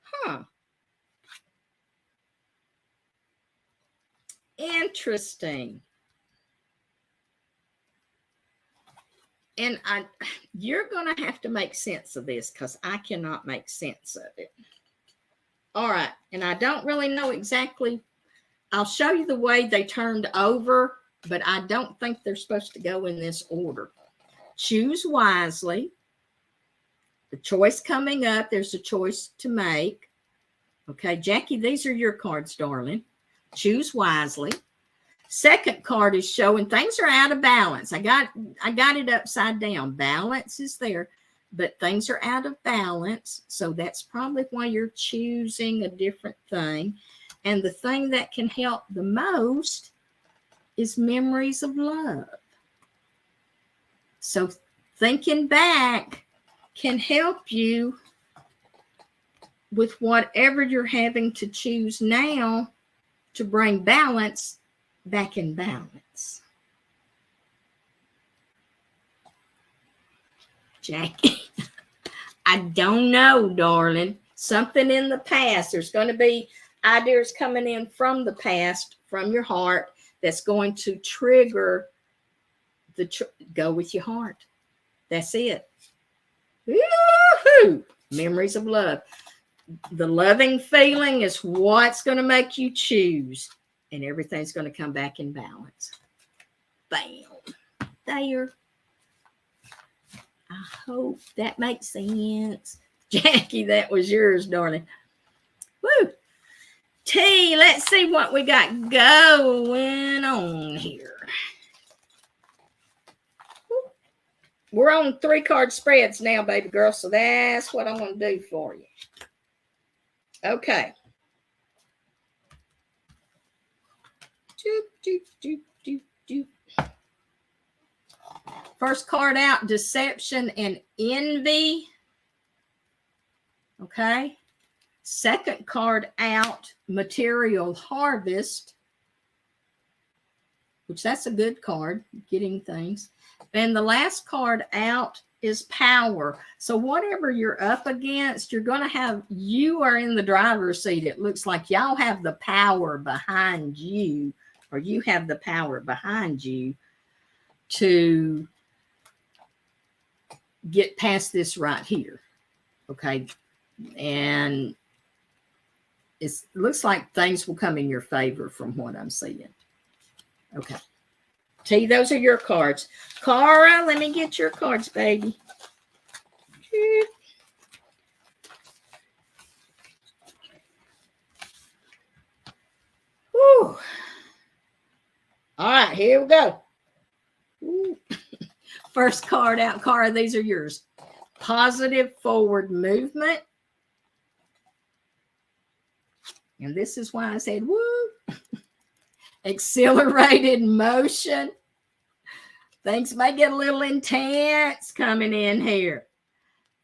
Huh. Interesting. And you're going to have to make sense of this because I cannot make sense of it. All right. And I don't really know exactly. I'll show you the way they turned over, but I don't think they're supposed to go in this order. Choose wisely. The choice coming up, there's a choice to make. Okay, Jackie, these are your cards, darling. Choose wisely. Second card is showing things are out of balance. I got it upside down. Balance is there, but things are out of balance. So that's probably why you're choosing a different thing. And the thing that can help the most is memories of love. So thinking back can help you with whatever you're having to choose now to bring balance back in balance. Jackie, I don't know, darling. Something in the past. There's going to be ideas coming in from the past, from your heart, that's going to trigger go with your heart. That's it. Woo-hoo! Memories of love. The loving feeling is what's going to make you choose, and everything's going to come back in balance. Bam. There. I hope that makes sense. Jackie, that was yours, darling. Woo. T, let's see what we got going on here. We're on 3-card spreads now, baby girl, so that's what I'm going to do for you. Okay. First card out, deception and envy. Okay. Second card out, material harvest, which that's a good card, getting things. And the last card out is power. So whatever you're up against, you're going to have, you are in the driver's seat. It looks like y'all have the power behind you, or you have the power behind you to get past this right here. Okay. And it looks like things will come in your favor from what I'm seeing. Okay. T, those are your cards. Cara, let me get your cards, baby. Whew. All right, here we go. Ooh. First card out, Cara, these are yours. Positive forward movement. And this is why I said, woo. Accelerated motion. Things may get a little intense coming in here.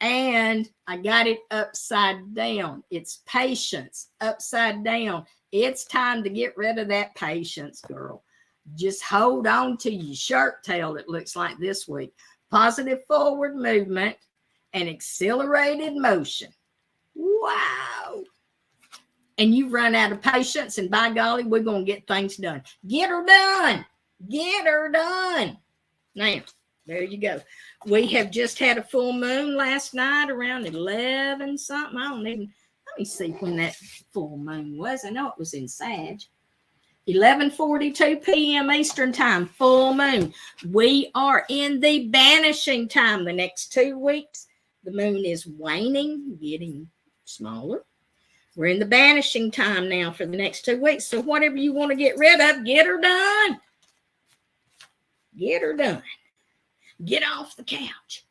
And I got it upside down. It's patience upside down. It's time to get rid of that patience, girl. Just hold on to your shirt tail, it looks like this week. Positive forward movement and accelerated motion. Wow. And you run out of patience, and by golly, we're going to get things done. Get her done. Get her done. Now, there you go. We have just had a full moon last night around 11 something. I don't even, let me see when that full moon was. I know it was in Sag. 11:42 p.m. Eastern time, full moon. We are in the banishing time. The next 2 weeks, the moon is waning, getting smaller. We're in the banishing time now for the next 2 weeks. So whatever you want to get rid of, get her done. Get her done. Get off the couch.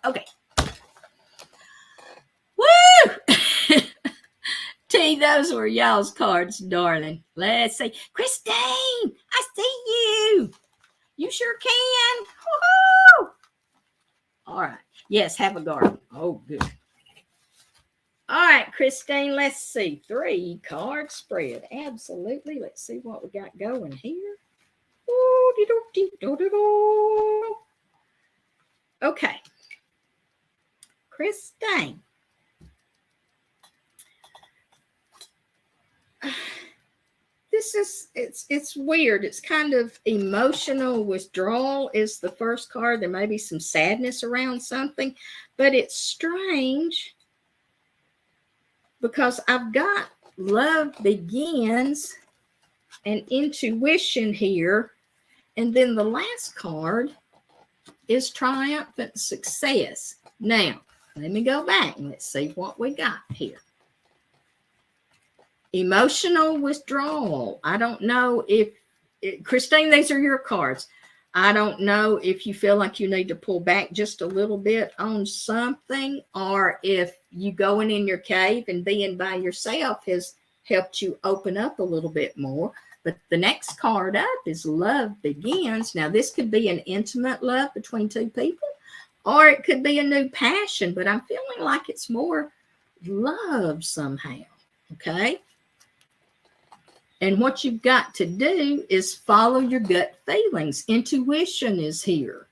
Okay. Woo! T, those were y'all's cards, darling. Let's see. Christine, I see you. You sure can. Woo-hoo! All right. Yes, have a garden. Oh, good. All right, Christine, let's see. 3 card spread. Absolutely. Let's see what we got going here. Okay. Christine. This is, it's weird. It's kind of emotional withdrawal is the first card. There may be some sadness around something, but it's strange because I've got love begins and intuition here. And then the last card is triumphant success. Now, let me go back and let's see what we got here. Emotional withdrawal. I don't know if, Christine, these are your cards. I don't know if you feel like you need to pull back just a little bit on something, or if you going in your cave and being by yourself has helped you open up a little bit more. But the next card up is love begins. Now, this could be an intimate love between 2 people, or it could be a new passion, but I'm feeling like it's more love somehow, okay? And what you've got to do is follow your gut feelings. Intuition is here.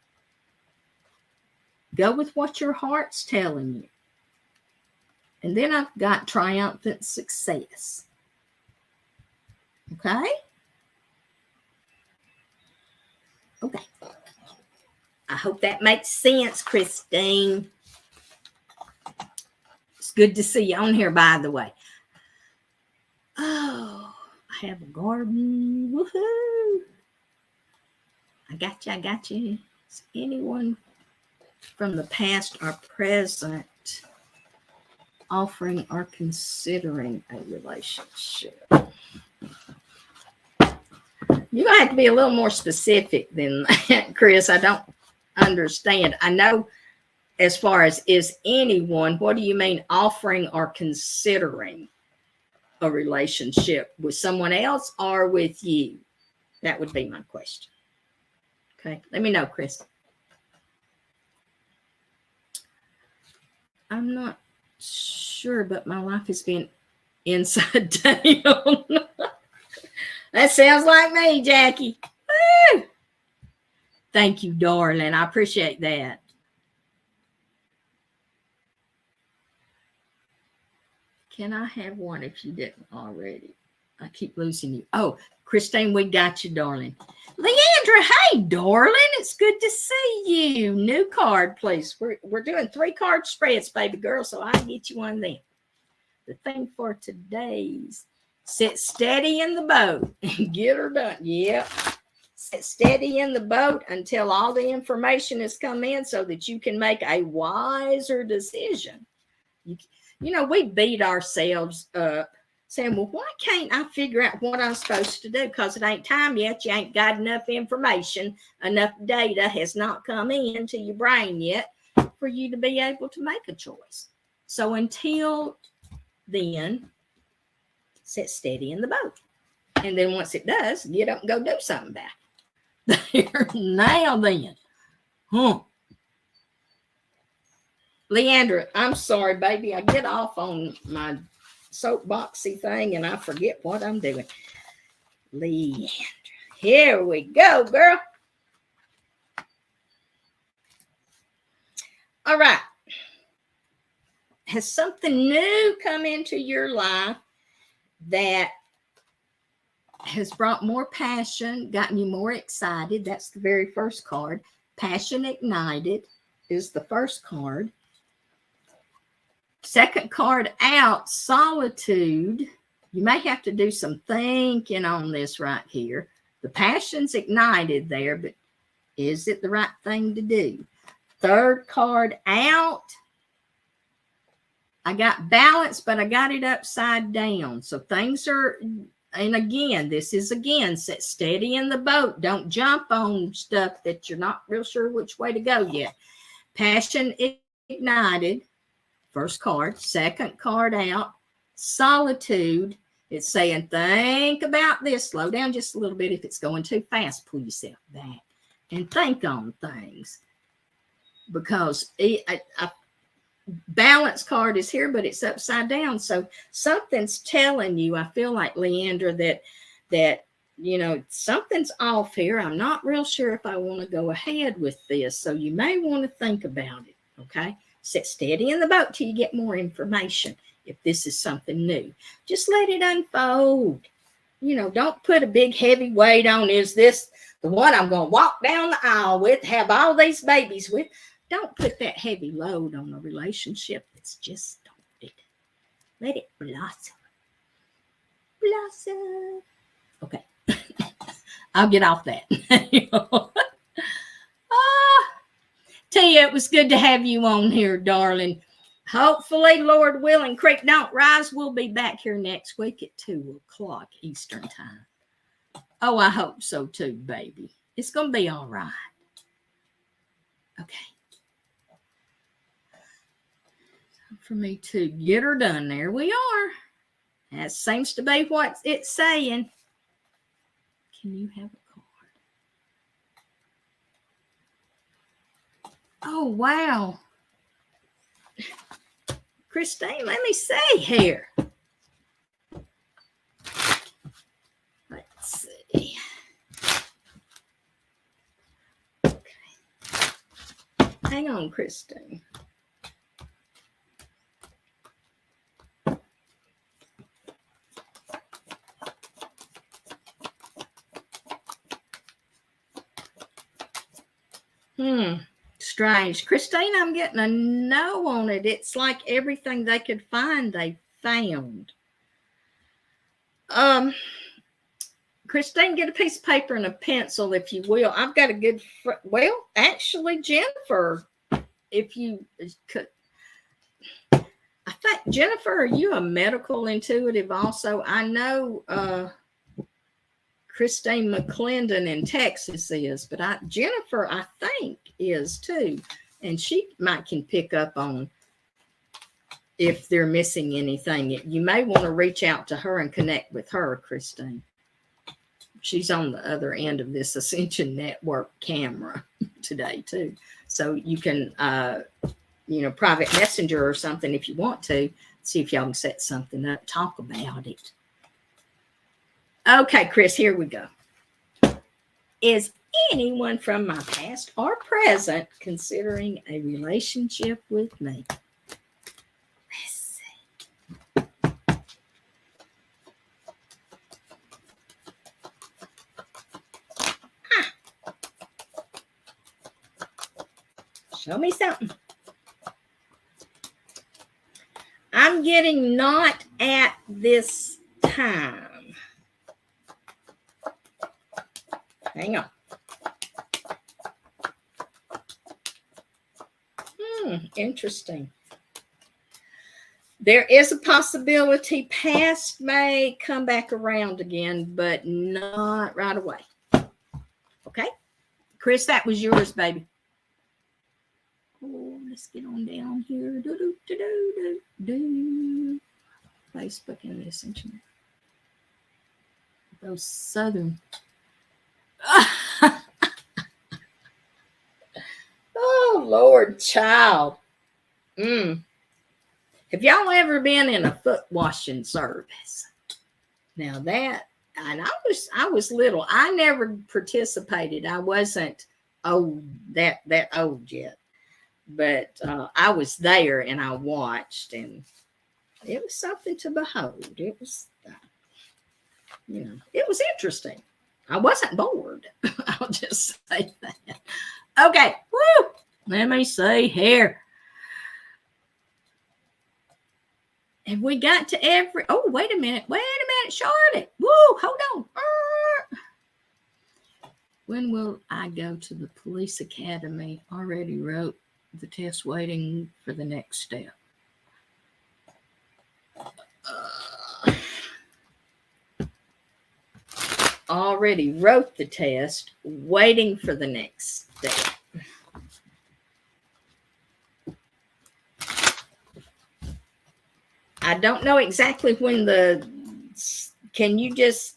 Go with what your heart's telling you. And then I've got triumphant success. Okay? Okay. I hope that makes sense, Christine. It's good to see you on here, by the way. Oh, I have a garden. Woohoo! I got you. I got you. Is anyone from the past or present offering or considering a relationship? You're going to have to be a little more specific than that, Chris. I don't understand. I know as far as is anyone, what do you mean offering or considering a relationship with someone else or with you? That would be my question. Okay, let me know, Chris. I'm not sure, but my life has been inside down. That sounds like me, Jackie. Woo! Thank you, darling. I appreciate that. Can I have one if you didn't already? I keep losing you. Oh, Christine, we got you, darling. Leandra, hey, darling. It's good to see you. New card, please. We're doing 3 card spreads, baby girl, so I'll get you one then. The thing for today's sit steady in the boat and get her done. Yep. Sit steady in the boat until all the information has come in so that you can make a wiser decision. You know, we beat ourselves up saying, well, why can't I figure out what I'm supposed to do? Because it ain't time yet. You ain't got enough information. Enough data has not come into your brain yet for you to be able to make a choice. So until then, sit steady in the boat. And then once it does, get up and go do something about it. There, now then. Leandra, I'm sorry, baby. I get off on my soapboxy thing and I forget what I'm doing. Leandra, here we go, girl. All right. Has something new come into your life that has brought more passion, gotten you more excited? That's the very first card. Passion ignited is the first card. Second card out, solitude. You may have to do some thinking on this right here. The passion's ignited there, but is it the right thing to do? Third card out, I got balance, but I got it upside down. So things are, and again, this is again, sit steady in the boat. Don't jump on stuff that you're not real sure which way to go yet. Passion ignited, first card. Second card out, solitude. It's saying, think about this. Slow down just a little bit. If it's going too fast, pull yourself back and think on things. Because balance card is here, but it's upside down. So something's telling you, I feel like, Leandra, that you know, something's off here. I'm not real sure if I want to go ahead with this. So you may want to think about it. Okay. Sit steady in the boat till you get more information. If this is something new, just let it unfold. You know, don't put a big heavy weight on, is this the one I'm going to walk down the aisle with, have all these babies with? Don't put that heavy load on a relationship that's just started. Let it blossom. Blossom. Okay. I'll get off that. Tia, it was good to have you on here, darling. Hopefully, Lord willing, Creek Don't Rise. We'll be back here next week at 2 o'clock Eastern time. Oh, I hope so too, baby. It's going to be all right. Okay. For me to get her done. There we are. That seems to be what it's saying. Can you have a card? Oh, wow. Christine, let me see here. Let's see. Okay. Hang on, Christine. Strange. Christine, I'm getting a no on it. It's like everything they could find, they found. Christine, get a piece of paper and a pencil, if you will. I've got a good, well, actually, Jennifer, if you could, I think, Jennifer, are you a medical intuitive also? I know Christine McClendon in Texas is, but Jennifer, I think, is too. And she can pick up on if they're missing anything. You may want to reach out to her and connect with her, Christine. She's on the other end of this Ascension Network camera today too. So you can, private messenger or something if you want to, see if y'all can set something up, talk about it. Okay, Chris, here we go. Is anyone from my past or present considering a relationship with me? Let's see. Show me something. I'm getting not at this time. Hang on. Interesting. There is a possibility past may come back around again, but not right away. Okay? Chris, that was yours, baby. Oh, let's get on down here. Facebook and the Ascension. Those southern. Oh, Lord, child. Have y'all ever been in a foot washing service? Now that, and I was little. I never participated. I wasn't that old yet, but I was there and I watched, and it was something to behold. It was, it was interesting. I wasn't bored. I'll just say that. Okay, woo. Let me see here. And we got to every, oh, wait a minute, Charlotte. Woo, hold on. When will I go to the police academy? Already wrote the test, waiting for the next step. Already wrote the test, waiting for the next step. I don't know exactly when can you just,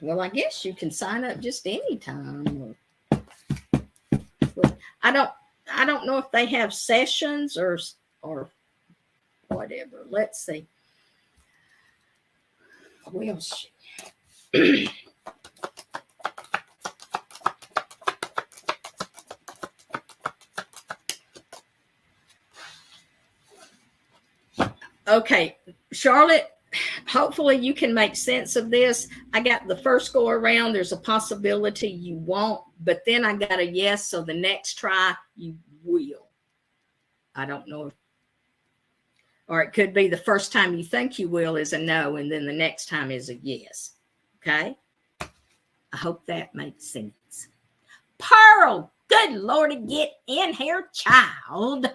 well, I guess you can sign up just anytime. I don't know if they have sessions or whatever. Let's see. Well, okay, Charlotte, hopefully you can make sense of this. I got the first go around. There's a possibility you won't, but then I got a yes. So the next try you will. I don't know if, or it could be the first time you think you will is a no, and then the next time is a yes. Okay. I hope that makes sense. Pearl, good Lord, get in here, child.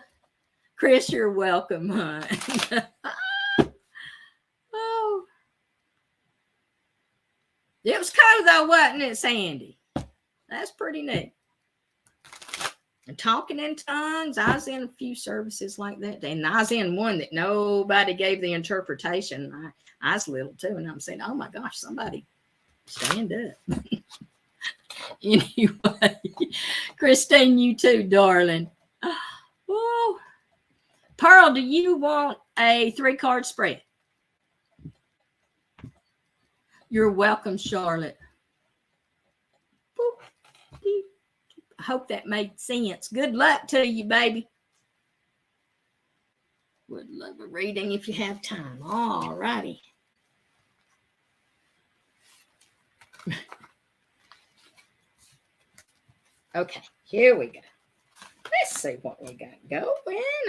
Chris, you're welcome, hon. Oh, it was cool though, wasn't it, Sandy? That's pretty neat. And talking in tongues, I was in a few services like that, and I was in one that nobody gave the interpretation. I was little too, and I'm saying, "Oh my gosh, somebody stand up." Anyway, Christine, you too, darling. Oh, Pearl, do you want a 3-card spread? You're welcome, Charlotte. I hope that made sense. Good luck to you, baby. Would love a reading if you have time. All righty. Okay, here we go. Let's see what we got going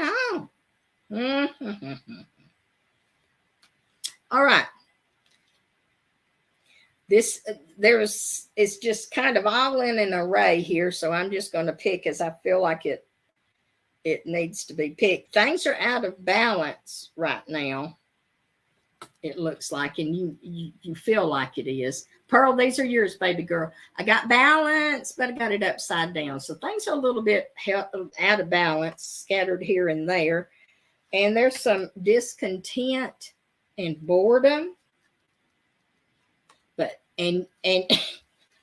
on. All right. It's just kind of all in an array here, so I'm just going to pick as I feel like it needs to be picked. Things are out of balance right now, it looks like, and you feel like it is. Pearl, these are yours, baby girl. I got balance, but I got it upside down, so things are a little bit out of balance, scattered here and there, and there's some discontent and boredom. But and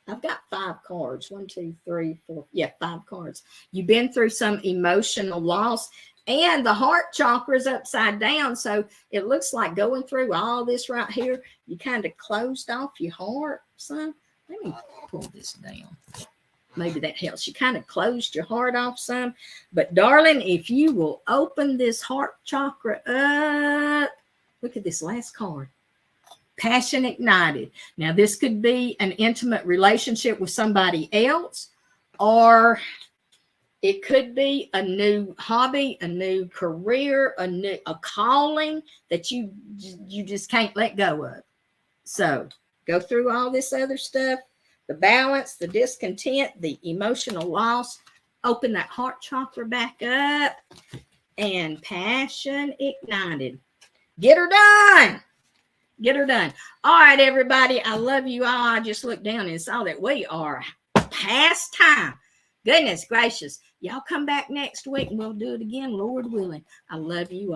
I've got 5 cards. 1, 2, 3, 4. Yeah, 5 cards. You've been through some emotional loss, and the heart chakra is upside down. So it looks like going through all this right here, you kind of closed off your heart, son. Let me pull this down. Maybe that helps. You kind of closed your heart off some. But darling, if you will open this heart chakra up, look at this last card. Passion ignited. Now, this could be an intimate relationship with somebody else, or it could be a new hobby, a new career, a calling that you just can't let go of. So go through all this other stuff, the balance, the discontent, the emotional loss, open that heart chakra back up, and passion ignited. Get her done. Get her done. All right, everybody. I love you all. I just looked down and saw that we are past time. Goodness gracious. Y'all come back next week and we'll do it again, Lord willing. I love you all.